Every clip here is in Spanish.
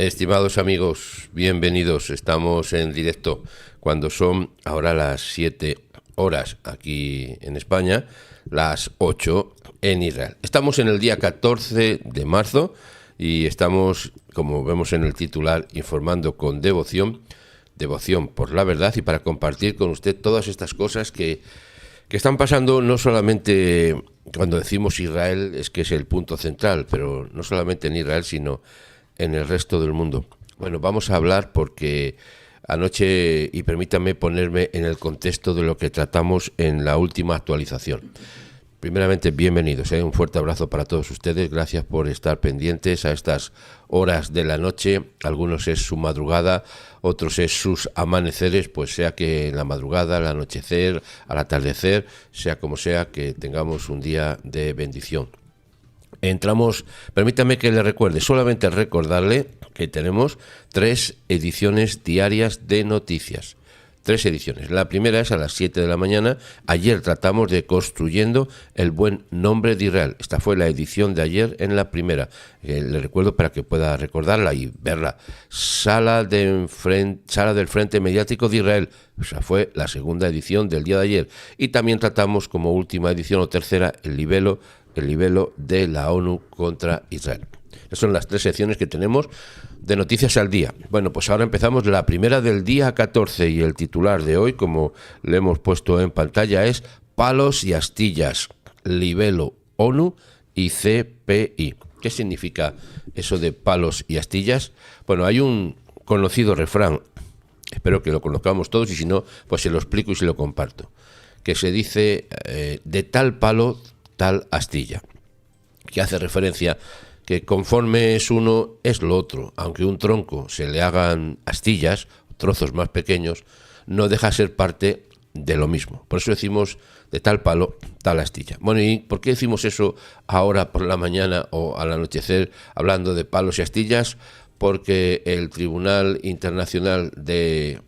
Estimados amigos, bienvenidos. Estamos en directo cuando son ahora las 7 horas aquí en España, las 8 en Israel. Estamos en el día 14 de marzo y estamos, como vemos en el titular, informando con devoción por la verdad y para compartir con usted todas estas cosas que están pasando no solamente cuando decimos Israel, es que es el punto central, pero no solamente en Israel, sino en el resto del mundo. Bueno, vamos a hablar porque anoche, y permítame ponerme en el contexto de lo que tratamos en la última actualización. Primeramente, bienvenidos, un fuerte abrazo para todos ustedes, gracias por estar pendientes a estas horas de la noche, algunos es su madrugada, otros es sus amaneceres, pues sea que en la madrugada, al anochecer, al atardecer, sea como sea, que tengamos un día de bendición. Entramos, permítame que le recuerde, solamente recordarle que tenemos 3 ediciones diarias de noticias. 3 ediciones. La primera es a las 7 de la mañana. Ayer tratamos de construyendo el buen nombre de Israel. Esta fue la edición de ayer en la primera. Le recuerdo para que pueda recordarla y verla. Sala del Frente Mediático de Israel. Esa fue la segunda edición del día de ayer. Y también tratamos como última edición o tercera el libelo de la ONU contra Israel. Esas son las 3 secciones que tenemos de noticias al día. Bueno, pues ahora empezamos la primera del día 14 y el titular de hoy, como le hemos puesto en pantalla, es Palos y astillas, libelo ONU y CPI. ¿Qué significa eso de palos y astillas? Bueno, hay un conocido refrán, espero que lo conozcamos todos y si no, pues se lo explico y se lo comparto, que se dice de tal palo, tal astilla, que hace referencia que conforme es uno, es lo otro. Aunque un tronco se le hagan astillas, trozos más pequeños, no deja de ser parte de lo mismo. Por eso decimos de tal palo, tal astilla. Bueno, ¿y por qué decimos eso ahora por la mañana o al anochecer hablando de palos y astillas? Porque el Tribunal Internacional de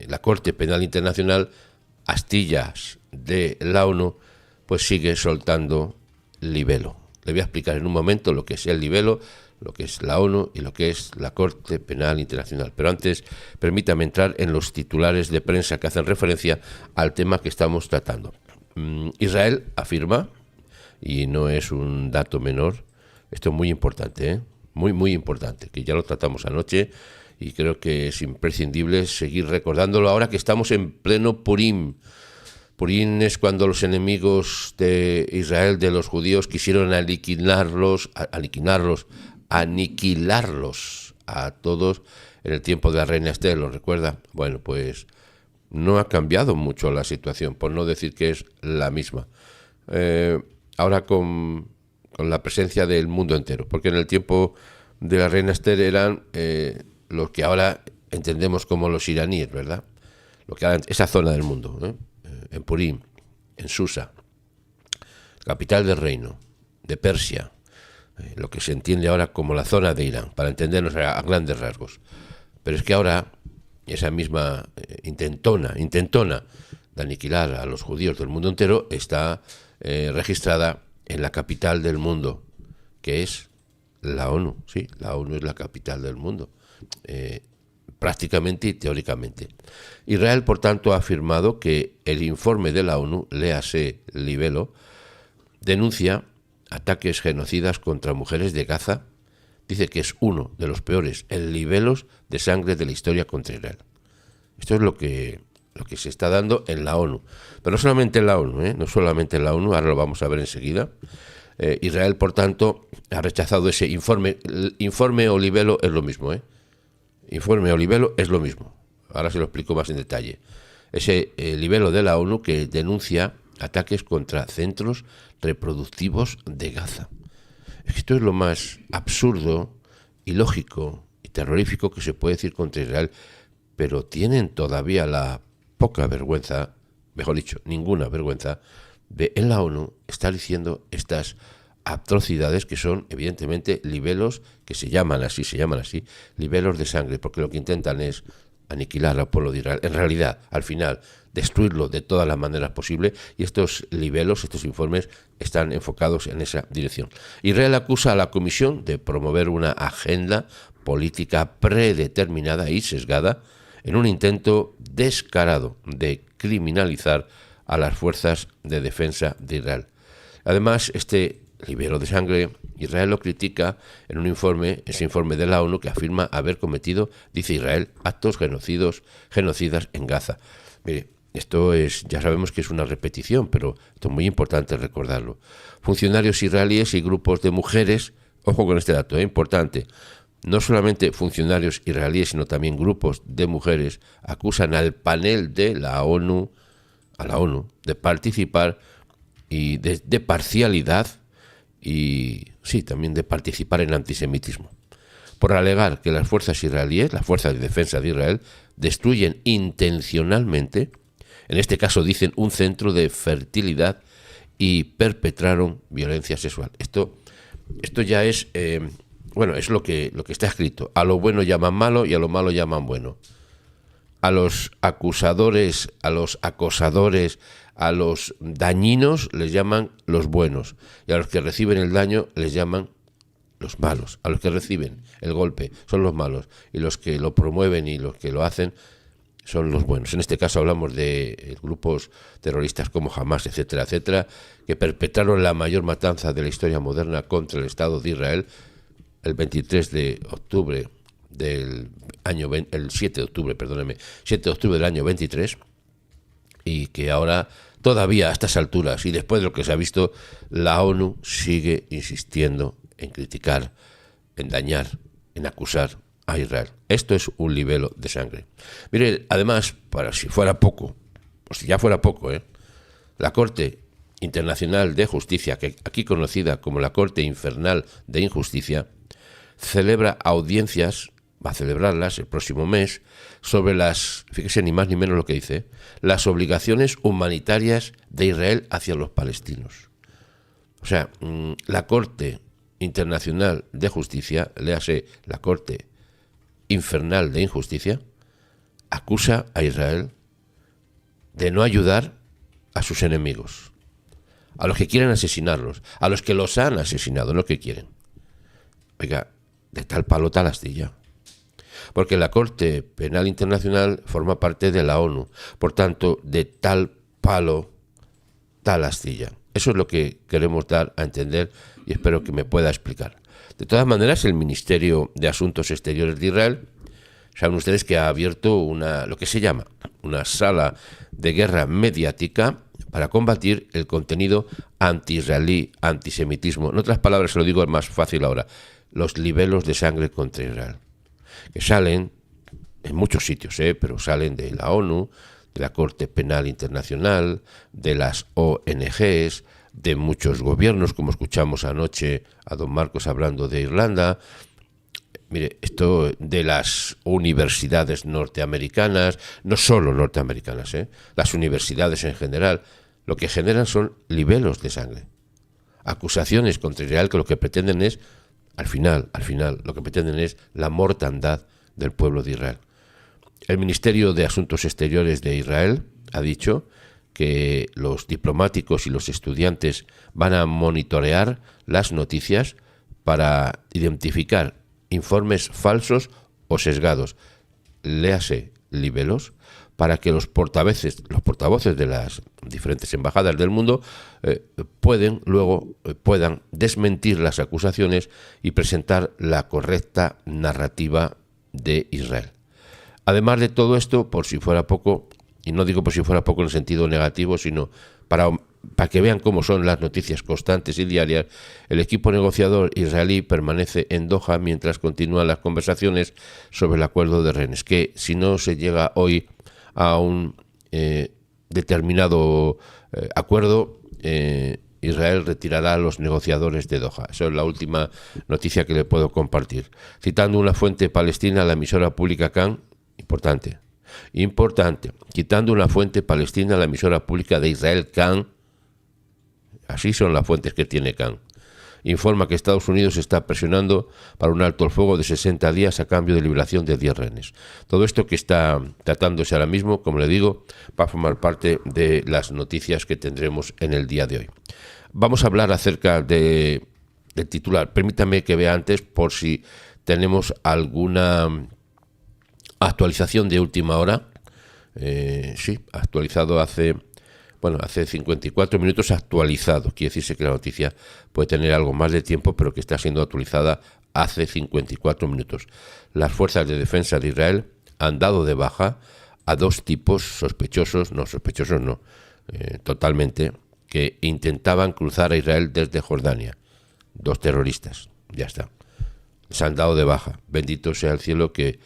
la Corte Penal Internacional, astillas de la ONU, pues sigue soltando libelo. Le voy a explicar en un momento lo que es el libelo, lo que es la ONU y lo que es la Corte Penal Internacional. Pero antes, permítame entrar en los titulares de prensa que hacen referencia al tema que estamos tratando. Israel afirma, y no es un dato menor, esto es muy importante, muy importante, que ya lo tratamos anoche y creo que es imprescindible seguir recordándolo ahora que estamos en pleno Purim. Purim es cuando los enemigos de Israel, de los judíos, quisieron aniquilarlos a todos en el tiempo de la reina Esther, ¿lo recuerda? Bueno, pues no ha cambiado mucho la situación, por no decir que es la misma. Ahora con la presencia del mundo entero, porque en el tiempo de la reina Esther eran los que ahora entendemos como los iraníes, ¿verdad? Lo que eran esa zona del mundo, en Purim, en Susa, capital del reino, de Persia, lo que se entiende ahora como la zona de Irán, para entendernos a grandes rasgos. Pero es que ahora esa misma intentona de aniquilar a los judíos del mundo entero está registrada en la capital del mundo, que es la ONU. Sí, la ONU es la capital del mundo. Prácticamente y teóricamente. Israel, por tanto, ha afirmado que el informe de la ONU, léase libelo, denuncia ataques genocidas contra mujeres de Gaza. Dice que es uno de los peores libelos de sangre de la historia contra Israel. Esto es lo que se está dando en la ONU. Pero no solamente en la ONU, no solamente en la ONU, ahora lo vamos a ver enseguida. Israel, por tanto, ha rechazado ese informe. El informe o libelo es lo mismo, Informe o libelo es lo mismo. Ahora se lo explico más en detalle. Ese libelo de la ONU que denuncia ataques contra centros reproductivos de Gaza. Esto es lo más absurdo, ilógico y terrorífico que se puede decir contra Israel, pero tienen todavía la poca vergüenza, mejor dicho, ninguna vergüenza, de en la ONU estar diciendo estas atrocidades que son evidentemente libelos que se llaman así, libelos de sangre, porque lo que intentan es aniquilar al pueblo de Israel, en realidad, al final, destruirlo de todas las maneras posibles, y estos libelos, estos informes, están enfocados en esa dirección. Israel acusa a la Comisión de promover una agenda política predeterminada y sesgada en un intento descarado de criminalizar a las fuerzas de defensa de Israel. Además, este libelo de sangre, Israel lo critica en un informe, ese informe de la ONU, que afirma haber cometido, dice Israel, actos genocidas en Gaza. Mire, esto es, ya sabemos que es una repetición, pero esto es muy importante recordarlo. Funcionarios israelíes y grupos de mujeres, ojo con este dato, importante, no solamente funcionarios israelíes, sino también grupos de mujeres acusan al panel de la ONU, a la ONU, de participar y de parcialidad y sí, también de participar en antisemitismo, por alegar que las fuerzas israelíes, las fuerzas de defensa de Israel, destruyen intencionalmente, en este caso dicen, un centro de fertilidad y perpetraron violencia sexual. Esto ya es, es lo que está escrito. A lo bueno llaman malo y a lo malo llaman bueno. A los acusadores, a los acosadores, a los dañinos les llaman los buenos y a los que reciben el daño les llaman los malos. A los que reciben el golpe son los malos y los que lo promueven y los que lo hacen son los buenos. En este caso hablamos de grupos terroristas como Hamas, etcétera, etcétera, que perpetraron la mayor matanza de la historia moderna contra el Estado de Israel el 23 de octubre del año, el 7 de octubre, perdóneme, 7 de octubre del año 23, y que ahora, todavía a estas alturas, y después de lo que se ha visto, la ONU sigue insistiendo en criticar, en dañar, en acusar a Israel. Esto es un libelo de sangre. Mire, además, para si fuera poco, o si ya fuera poco, la Corte Internacional de Justicia, que aquí conocida como la Corte Infernal de Injusticia, celebra audiencias, va a celebrarlas el próximo mes, sobre las, fíjese ni más ni menos lo que dice, las obligaciones humanitarias de Israel hacia los palestinos. O sea, la Corte Internacional de Justicia, léase la Corte Infernal de Injusticia, acusa a Israel de no ayudar a sus enemigos, a los que quieren asesinarlos, a los que los han asesinado, no que quieren. Oiga, de tal palo tal astilla. Porque la Corte Penal Internacional forma parte de la ONU, por tanto, de tal palo tal astilla. Eso es lo que queremos dar a entender y espero que me pueda explicar. De todas maneras, el Ministerio de Asuntos Exteriores de Israel, saben ustedes que ha abierto lo que se llama una sala de guerra mediática para combatir el contenido anti-israelí, antisemitismo. En otras palabras, se lo digo más fácil ahora, los libelos de sangre contra Israel, que salen en muchos sitios, pero salen de la ONU, de la Corte Penal Internacional, de las ONGs, de muchos gobiernos, como escuchamos anoche a don Marcos hablando de Irlanda. Mire, esto de las universidades norteamericanas, no solo norteamericanas, las universidades en general, lo que generan son libelos de sangre, acusaciones contra Israel que lo que pretenden es, al final, lo que pretenden es la mortandad del pueblo de Israel. El Ministerio de Asuntos Exteriores de Israel ha dicho que los diplomáticos y los estudiantes van a monitorear las noticias para identificar informes falsos o sesgados, léase libelos, para que los portavoces de las diferentes embajadas del mundo puedan desmentir las acusaciones y presentar la correcta narrativa de Israel. Además de todo esto, por si fuera poco, y no digo por si fuera poco en el sentido negativo, sino para que vean cómo son las noticias constantes y diarias, el equipo negociador israelí permanece en Doha mientras continúan las conversaciones sobre el acuerdo de rehenes, que si no se llega hoy a un determinado acuerdo, Israel retirará a los negociadores de Doha. Esa es la última noticia que le puedo compartir. Citando una fuente palestina, la emisora pública Kan, importante, quitando una fuente palestina, la emisora pública de Israel Kan, así son las fuentes que tiene Kan, informa que Estados Unidos está presionando para un alto el fuego de 60 días a cambio de liberación de 10 rehenes. Todo esto que está tratándose ahora mismo, como le digo, va a formar parte de las noticias que tendremos en el día de hoy. Vamos a hablar acerca del titular. Permítame que vea antes, por si tenemos alguna actualización de última hora. Sí, actualizado hace 54 minutos actualizado. Quiere decirse que la noticia puede tener algo más de tiempo, pero que está siendo actualizada hace 54 minutos. Las fuerzas de defensa de Israel han dado de baja a 2 tipos totalmente, que intentaban cruzar a Israel desde Jordania. 2 terroristas, ya está. Se han dado de baja. Bendito sea el cielo que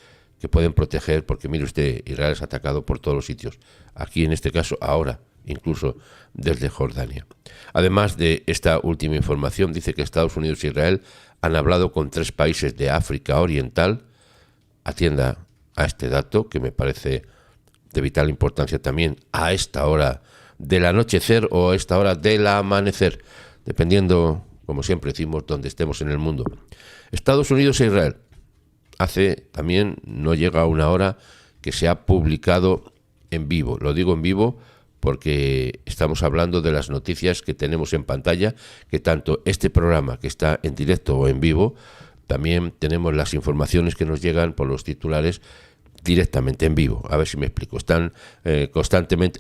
pueden proteger, porque mire usted, Israel es atacado por todos los sitios. Aquí en este caso, ahora, incluso desde Jordania. Además de esta última información, dice que Estados Unidos e Israel han hablado con 3 países de África Oriental. Atienda a este dato, que me parece de vital importancia también a esta hora del anochecer o a esta hora del amanecer, dependiendo, como siempre decimos, donde estemos en el mundo. Estados Unidos e Israel. Hace también, no llega a una hora, que se ha publicado en vivo. Lo digo en vivo porque estamos hablando de las noticias que tenemos en pantalla, que tanto este programa que está en directo o en vivo, también tenemos las informaciones que nos llegan por los titulares directamente en vivo. A ver si me explico. Están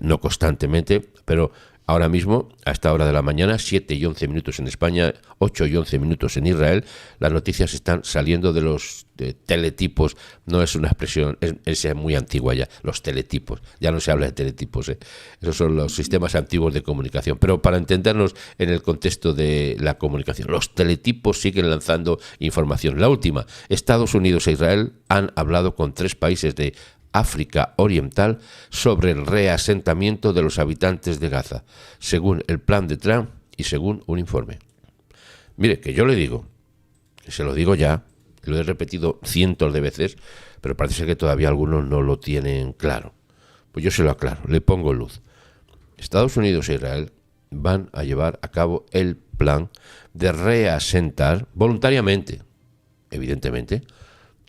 no constantemente, pero ahora mismo, a esta hora de la mañana, 7 y 11 minutos en España, 8 y 11 minutos en Israel, las noticias están saliendo de los teletipos. No es una expresión, es muy antigua ya, los teletipos. Ya no se habla de teletipos, Esos son los sistemas antiguos de comunicación. Pero para entendernos en el contexto de la comunicación, los teletipos siguen lanzando información. La última, Estados Unidos e Israel han hablado con 3 países de África Oriental sobre el reasentamiento de los habitantes de Gaza, según el plan de Trump y según un informe. Mire, que yo le digo, que se lo digo ya, lo he repetido cientos de veces, pero parece que todavía algunos no lo tienen claro. Pues yo se lo aclaro, le pongo luz. Estados Unidos e Israel van a llevar a cabo el plan de reasentar voluntariamente, evidentemente,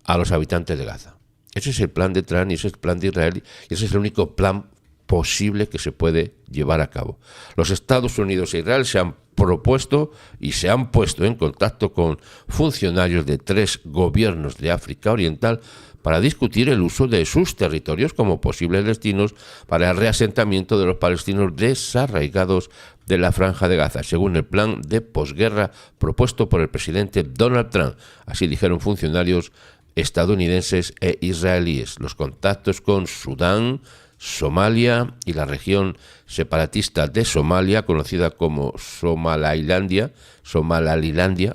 a los habitantes de Gaza. Ese es el plan de Trump y ese es el plan de Israel y ese es el único plan posible que se puede llevar a cabo. Los Estados Unidos e Israel se han propuesto y se han puesto en contacto con funcionarios de 3 gobiernos de África Oriental para discutir el uso de sus territorios como posibles destinos para el reasentamiento de los palestinos desarraigados de la Franja de Gaza, según el plan de posguerra propuesto por el presidente Donald Trump. Así dijeron funcionarios estadounidenses e israelíes. Los contactos con Sudán, Somalia y la región separatista de Somalia, conocida como Somalilandia,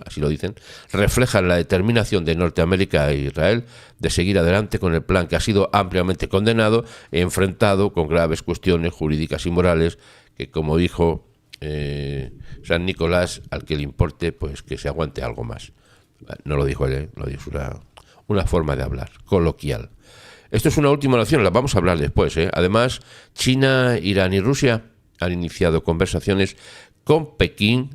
así lo dicen, reflejan la determinación de Norteamérica e Israel de seguir adelante con el plan que ha sido ampliamente condenado e enfrentado con graves cuestiones jurídicas y morales que, como dijo San Nicolás, al que le importe, pues que se aguante algo más. No lo dijo él, lo dijo una forma de hablar, coloquial. Esto es una última noción, la vamos a hablar después. Además, China, Irán y Rusia han iniciado conversaciones con Pekín,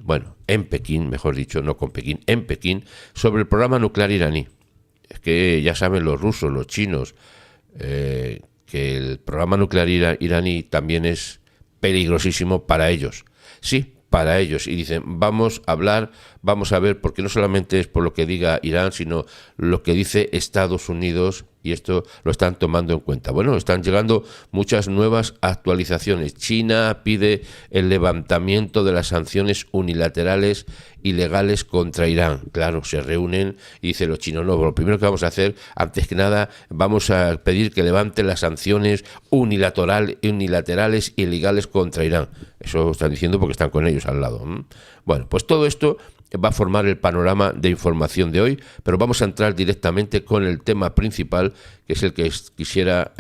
en Pekín, mejor dicho, no con Pekín, en Pekín, sobre el programa nuclear iraní. Es que ya saben los rusos, los chinos, que el programa nuclear iraní también es peligrosísimo para ellos. Sí, para ellos. Y dicen, vamos a hablar, vamos a ver, porque no solamente es por lo que diga Irán, sino lo que dice Estados Unidos, y esto lo están tomando en cuenta. Bueno, están llegando muchas nuevas actualizaciones. China pide el levantamiento de las sanciones unilaterales ilegales contra Irán. Claro, se reúnen y dicen los chinos, no, lo primero que vamos a hacer, antes que nada, vamos a pedir que levanten las sanciones unilaterales ilegales contra Irán. Eso están diciendo porque están con ellos al lado. Bueno, pues todo esto va a formar el panorama de información de hoy, pero vamos a entrar directamente con el tema principal, que es el que quisiera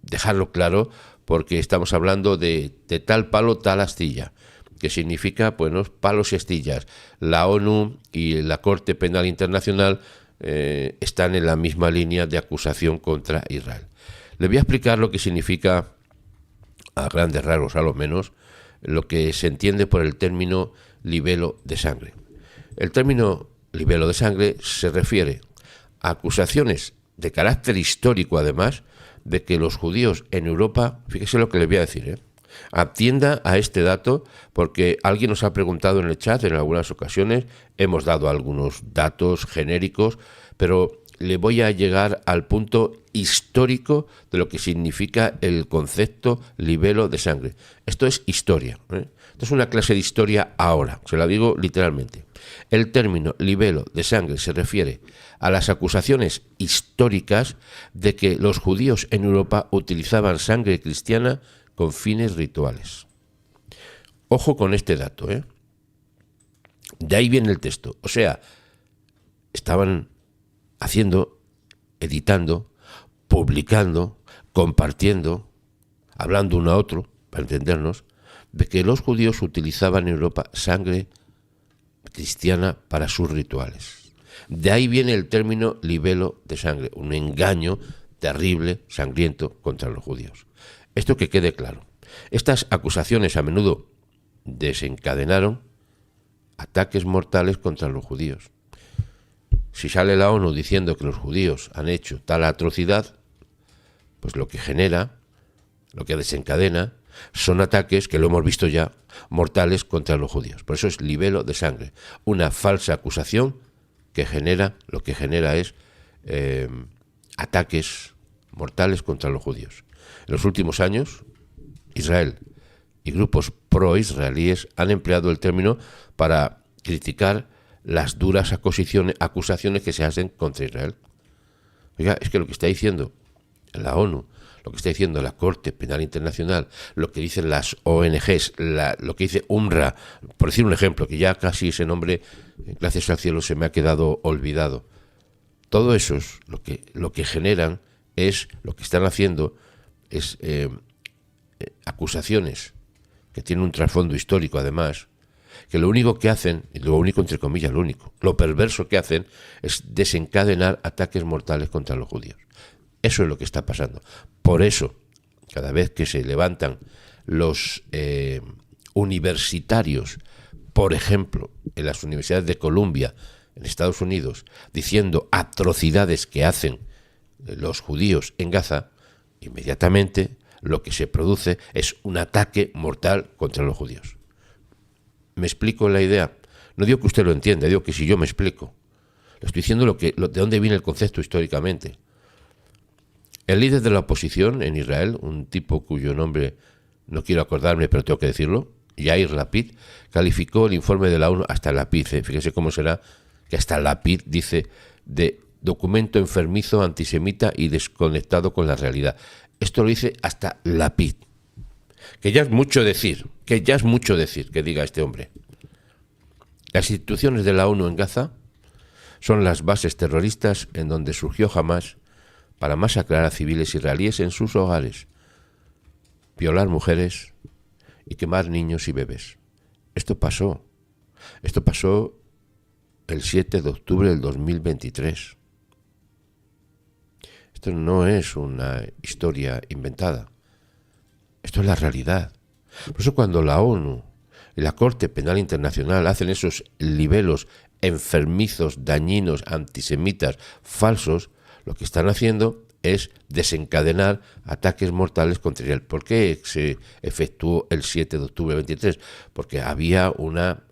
dejarlo claro, porque estamos hablando de tal palo, tal astilla, que significa, bueno, palos y astillas. La ONU y la Corte Penal Internacional están en la misma línea de acusación contra Israel. Le voy a explicar lo que significa, a grandes rasgos a lo menos, lo que se entiende por el término libelo de sangre. El término libelo de sangre se refiere a acusaciones de carácter histórico, además, de que los judíos en Europa, fíjese lo que les voy a decir, Atienda a este dato porque alguien nos ha preguntado en el chat en algunas ocasiones, hemos dado algunos datos genéricos, pero le voy a llegar al punto histórico de lo que significa el concepto libelo de sangre. Esto es historia, ¿eh? Esto es una clase de historia ahora, se la digo literalmente. El término libelo de sangre se refiere a las acusaciones históricas de que los judíos en Europa utilizaban sangre cristiana con fines rituales. Ojo con este dato, ¿eh? De ahí viene el texto. O sea, estaban haciendo, editando, publicando, compartiendo, hablando uno a otro, para entendernos, de que los judíos utilizaban en Europa sangre cristiana para sus rituales. De ahí viene el término libelo de sangre, un engaño terrible, sangriento contra los judíos. Esto que quede claro. Estas acusaciones a menudo desencadenaron ataques mortales contra los judíos. Si sale la ONU diciendo que los judíos han hecho tal atrocidad, pues lo que genera, lo que desencadena, son ataques, que lo hemos visto ya, mortales contra los judíos. Por eso es libelo de sangre, una falsa acusación que genera, lo que genera es ataques mortales contra los judíos. En los últimos años, Israel y grupos pro-israelíes han empleado el término para criticar las duras acusaciones que se hacen contra Israel. Oiga, es que lo que está diciendo la ONU, lo que está diciendo la Corte Penal Internacional, lo que dicen las ONGs, lo que dice UNRWA, por decir un ejemplo, que ya casi ese nombre, gracias al cielo, se me ha quedado olvidado. Todo eso es lo que generan es, lo que están haciendo es acusaciones que tienen un trasfondo histórico además, que lo único que hacen, y lo único entre comillas, lo perverso que hacen es desencadenar ataques mortales contra los judíos. Eso es lo que está pasando. Por eso, cada vez que se levantan los universitarios, por ejemplo, en las universidades de Columbia, en Estados Unidos, diciendo atrocidades que hacen los judíos en Gaza, inmediatamente lo que se produce es un ataque mortal contra los judíos. ¿Me explico la idea? No digo que usted lo entienda, digo que si yo me explico. Le estoy diciendo de dónde viene el concepto históricamente. El líder de la oposición en Israel, un tipo cuyo nombre no quiero acordarme, pero tengo que decirlo, Yair Lapid, calificó el informe de la ONU, hasta Lapid, fíjese cómo será que hasta Lapid dice de documento enfermizo, antisemita y desconectado con la realidad. Esto lo dice hasta Lapid. Que ya es mucho decir, que diga este hombre. Las instituciones de la ONU en Gaza son las bases terroristas en donde surgió Hamás para masacrar a civiles israelíes en sus hogares, violar mujeres y quemar niños y bebés. Esto pasó el 7 de octubre del 2023. Esto no es una historia inventada. Esto es la realidad. Por eso cuando la ONU y la Corte Penal Internacional hacen esos libelos enfermizos, dañinos, antisemitas, falsos, lo que están haciendo es desencadenar ataques mortales contra Israel. ¿Por qué se efectuó el 7 de octubre del 23? Porque había una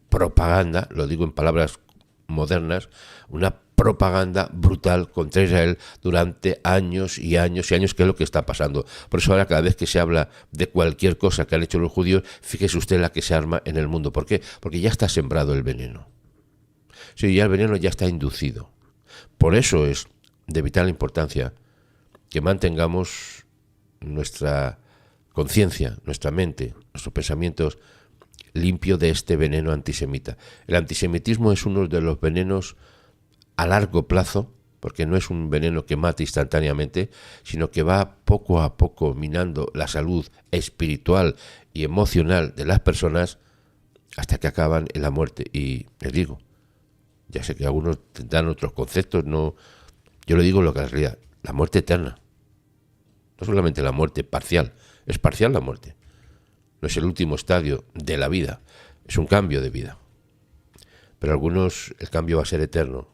propaganda, lo digo en palabras modernas, una propaganda brutal contra Israel durante años y años y años, que es lo que está pasando. Por eso ahora cada vez que se habla de cualquier cosa que han hecho los judíos, fíjese usted la que se arma en el mundo. ¿Por qué? Porque ya está sembrado el veneno. Sí, ya el veneno ya está inducido. Por eso es de vital importancia que mantengamos nuestra conciencia, nuestra mente, nuestros pensamientos limpio de este veneno antisemita. El antisemitismo es uno de los venenos a largo plazo, porque no es un veneno que mate instantáneamente, sino que va poco a poco minando la salud espiritual y emocional de las personas hasta que acaban en la muerte. Y les digo, ya sé que algunos tendrán otros conceptos, no, yo le digo lo que es la realidad, la muerte eterna. No solamente la muerte parcial, es parcial la muerte. No es el último estadio de la vida, es un cambio de vida. Pero algunos el cambio va a ser eterno,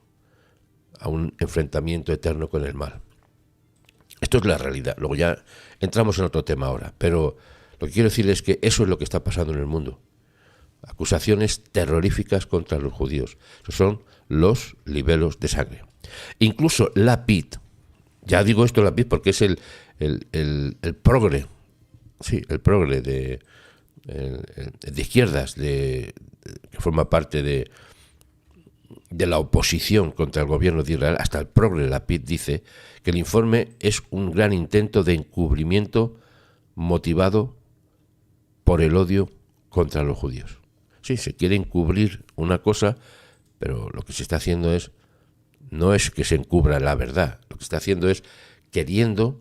a un enfrentamiento eterno con el mal. Esto es la realidad. Luego ya entramos en otro tema ahora, pero Lo que quiero decir es que eso es lo que está pasando en el mundo. Acusaciones terroríficas contra los judíos. Esos son los libelos de sangre. Incluso Lapid, ya digo esto Lapid porque es el progre, sí, el progre de izquierdas, que forma parte de la oposición contra el gobierno de Israel. Hasta el progre Lapid dice que el informe es un gran intento de encubrimiento motivado por el odio contra los judíos. Sí, se quiere encubrir una cosa, pero lo que se está haciendo no es que se encubra la verdad, lo que se está haciendo es queriendo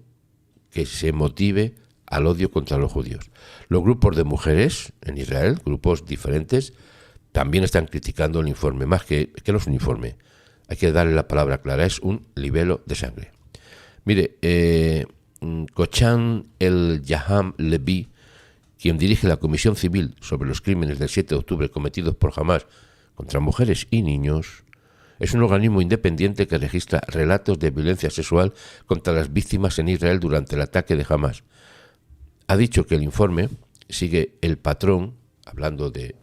que se motive al odio contra los judíos. Los grupos de mujeres en Israel, grupos diferentes, también están criticando el informe, más que no es un informe, hay que darle la palabra clara, es un libelo de sangre. Mire, Kochan El Yaham Levi, quien dirige la Comisión Civil sobre los crímenes del 7 de octubre cometidos por Hamás contra mujeres y niños, es un organismo independiente que registra relatos de violencia sexual contra las víctimas en Israel durante el ataque de Hamás. Ha dicho que el informe sigue el patrón, hablando de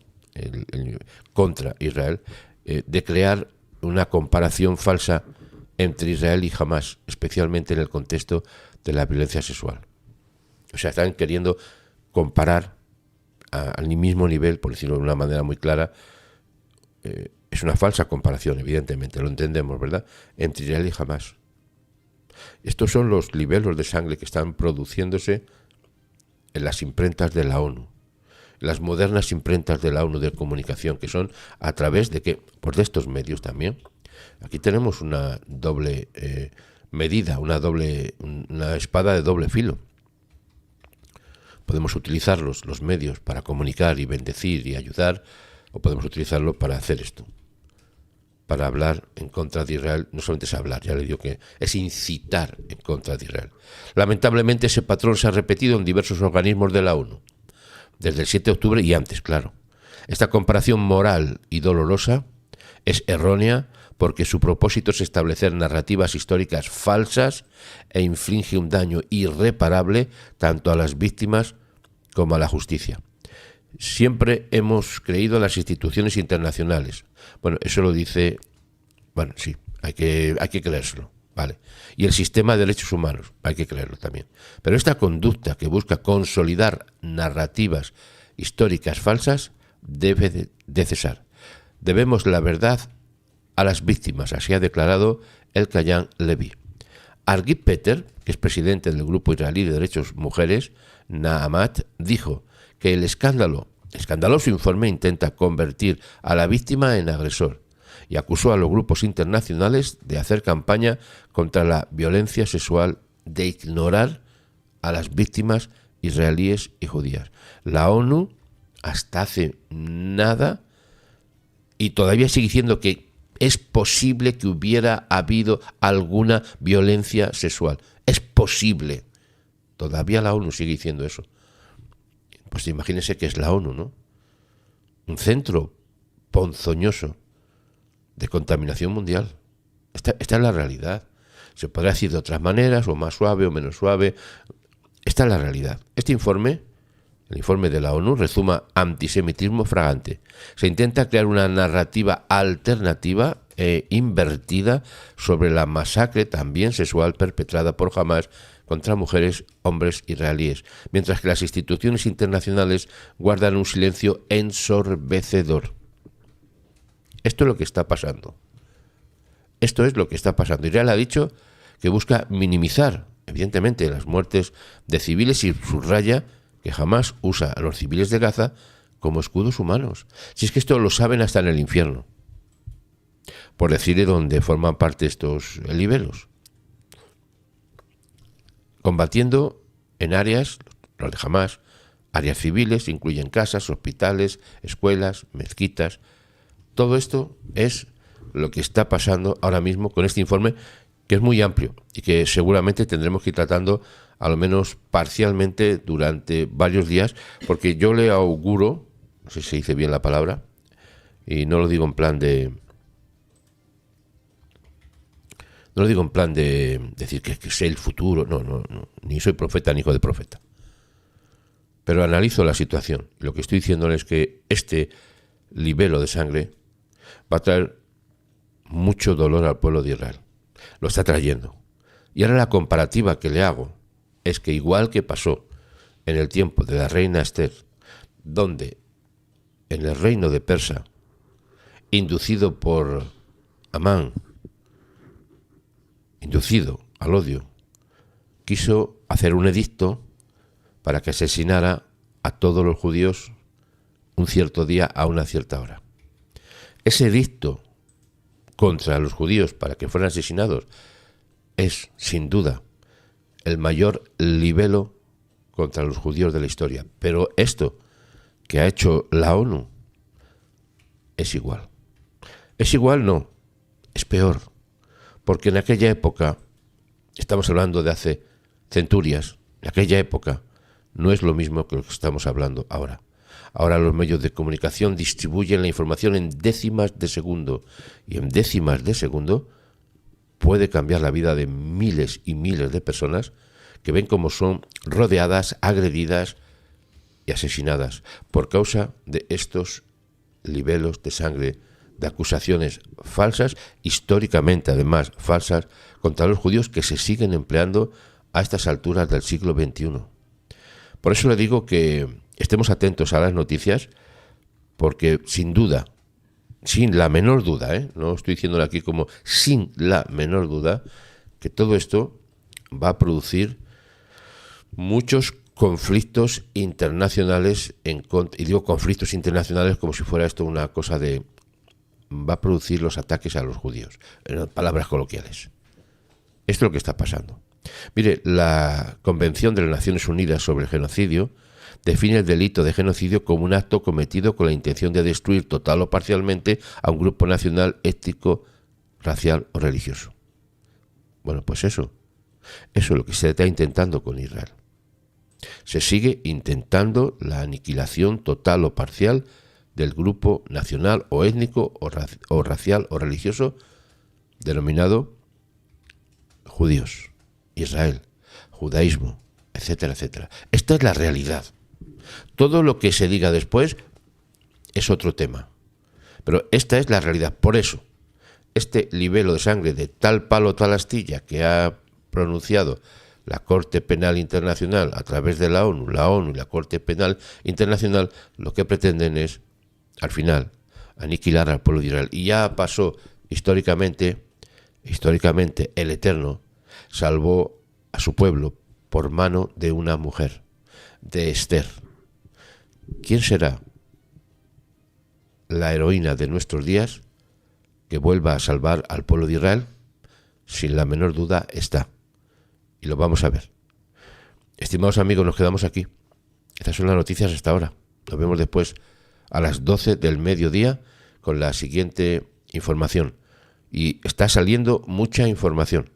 contra Israel, de crear una comparación falsa entre Israel y Hamás, especialmente en el contexto de la violencia sexual. O sea, están queriendo comparar al mismo nivel, por decirlo de una manera muy clara, es una falsa comparación, evidentemente, lo entendemos, ¿verdad?, entre Israel y Hamás. Estos son los libelos de sangre que están produciéndose en las imprentas de la ONU, las modernas imprentas de la ONU de comunicación, que son a través de qué, pues de estos medios también. Aquí tenemos una doble medida, una espada de doble filo. Podemos utilizar los medios para comunicar y bendecir y ayudar, o podemos utilizarlo para hacer esto, para hablar en contra de Israel. No solamente es hablar, ya le digo que es incitar en contra de Israel. Lamentablemente ese patrón se ha repetido en diversos organismos de la ONU, desde el 7 de octubre y antes, claro. Esta comparación moral y dolorosa es errónea porque su propósito es establecer narrativas históricas falsas e inflige un daño irreparable tanto a las víctimas como a la justicia. Siempre hemos creído en las instituciones internacionales. Bueno, eso lo dice, bueno, sí, hay que creérselo, ¿vale? Y el sistema de derechos humanos, hay que creerlo también. Pero esta conducta que busca consolidar narrativas históricas falsas debe de cesar. Debemos la verdad a las víctimas, así ha declarado el Kochan Levi. Argip Peter, que es presidente del Grupo Israelí de Derechos Mujeres, Naamat, dijo que el escandaloso informe intenta convertir a la víctima en agresor y acusó a los grupos internacionales de hacer campaña contra la violencia sexual, de ignorar a las víctimas israelíes y judías. La ONU, hasta hace nada, y todavía sigue diciendo que es posible que hubiera habido alguna violencia sexual. Es posible. Todavía la ONU sigue diciendo eso. Pues imagínense que es la ONU, ¿no? Un centro ponzoñoso de contaminación mundial. Esta es la realidad. Se podrá decir de otras maneras, o más suave o menos suave. Esta es la realidad. Este informe, el informe de la ONU, rezuma antisemitismo fragante. Se intenta crear una narrativa alternativa e invertida sobre la masacre también sexual perpetrada por Hamás contra mujeres, hombres israelíes, mientras que las instituciones internacionales guardan un silencio ensorbecedor. Esto es lo que está pasando. Esto es lo que está pasando. Israel ha dicho que busca minimizar, evidentemente, las muertes de civiles y subraya que Hamás usa a los civiles de Gaza como escudos humanos. Si es que esto lo saben hasta en el infierno, por decir de dónde forman parte estos libelos. Combatiendo en áreas, los de Hamás, áreas civiles, incluyen casas, hospitales, escuelas, mezquitas. Todo esto es lo que está pasando ahora mismo con este informe, que es muy amplio y que seguramente tendremos que ir tratando a lo menos parcialmente durante varios días, porque yo le auguro, no sé si se dice bien la palabra, y no lo digo en plan de decir que sé el futuro, no, ni soy profeta ni hijo de profeta. Pero analizo la situación. Lo que estoy diciendo es que este libelo de sangre va a traer mucho dolor al pueblo de Israel. Lo está trayendo. Y ahora la comparativa que le hago es que igual que pasó en el tiempo de la reina Esther, donde en el reino de Persa, inducido por Amán, inducido al odio, quiso hacer un edicto para que asesinara a todos los judíos un cierto día a una cierta hora. Ese edicto contra los judíos para que fueran asesinados es, sin duda, el mayor libelo contra los judíos de la historia. Pero esto que ha hecho la ONU es igual. Es igual, no, es peor. Porque en aquella época, estamos hablando de hace centurias, en aquella época no es lo mismo que lo que estamos hablando ahora. Ahora los medios de comunicación distribuyen la información en décimas de segundo, y en décimas de segundo puede cambiar la vida de miles y miles de personas que ven cómo son rodeadas, agredidas y asesinadas por causa de estos libelos de sangre, de acusaciones falsas, históricamente además falsas, contra los judíos que se siguen empleando a estas alturas del siglo XXI. Por eso le digo que estemos atentos a las noticias, porque sin duda, sin la menor duda, no estoy diciéndolo aquí como sin la menor duda, que todo esto va a producir muchos conflictos internacionales, y digo conflictos internacionales como si fuera esto una cosa de... va a producir los ataques a los judíos, en palabras coloquiales. Esto es lo que está pasando. Mire, la Convención de las Naciones Unidas sobre el Genocidio define el delito de genocidio como un acto cometido con la intención de destruir total o parcialmente a un grupo nacional, étnico, racial o religioso. Bueno, pues eso es lo que se está intentando con Israel. Se sigue intentando la aniquilación total o parcial del grupo nacional o étnico o racial o religioso denominado judíos, Israel, judaísmo, etcétera, etcétera. Esta es la realidad. Todo lo que se diga después es otro tema. Pero esta es la realidad. Por eso, este libelo de sangre de tal palo, tal astilla que ha pronunciado la Corte Penal Internacional a través de la ONU y la Corte Penal Internacional, lo que pretenden es, al final, aniquilar al pueblo de Israel. Y ya pasó históricamente, el Eterno salvó a su pueblo por mano de una mujer, de Esther. ¿Quién será la heroína de nuestros días que vuelva a salvar al pueblo de Israel? Sin la menor duda está. Y lo vamos a ver. Estimados amigos, nos quedamos aquí. Estas son las noticias hasta ahora. Nos vemos después a las 12 del mediodía con la siguiente información. Y está saliendo mucha información.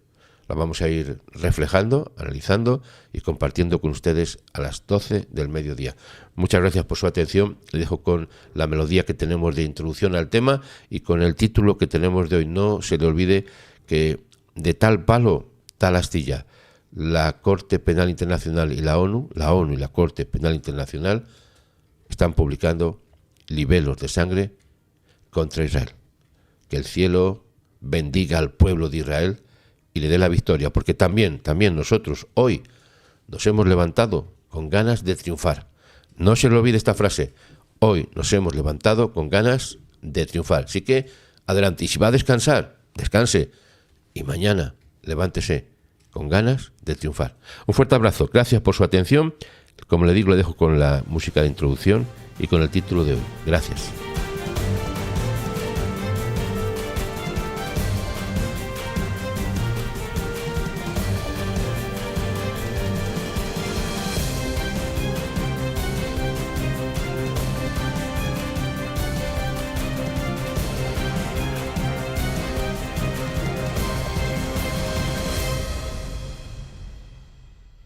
La vamos a ir reflejando, analizando y compartiendo con ustedes a las 12 del mediodía. Muchas gracias por su atención. Le dejo con la melodía que tenemos de introducción al tema y con el título que tenemos de hoy. No se le olvide que de tal palo, tal astilla. La Corte Penal Internacional y la ONU y la Corte Penal Internacional están publicando libelos de sangre contra Israel. Que el cielo bendiga al pueblo de Israel y le dé la victoria, porque también nosotros hoy nos hemos levantado con ganas de triunfar. No se le olvide esta frase, hoy nos hemos levantado con ganas de triunfar. Así que adelante, y si va a descansar, descanse, y mañana levántese con ganas de triunfar. Un fuerte abrazo, gracias por su atención. Como le digo, le dejo con la música de introducción y con el título de hoy. Gracias.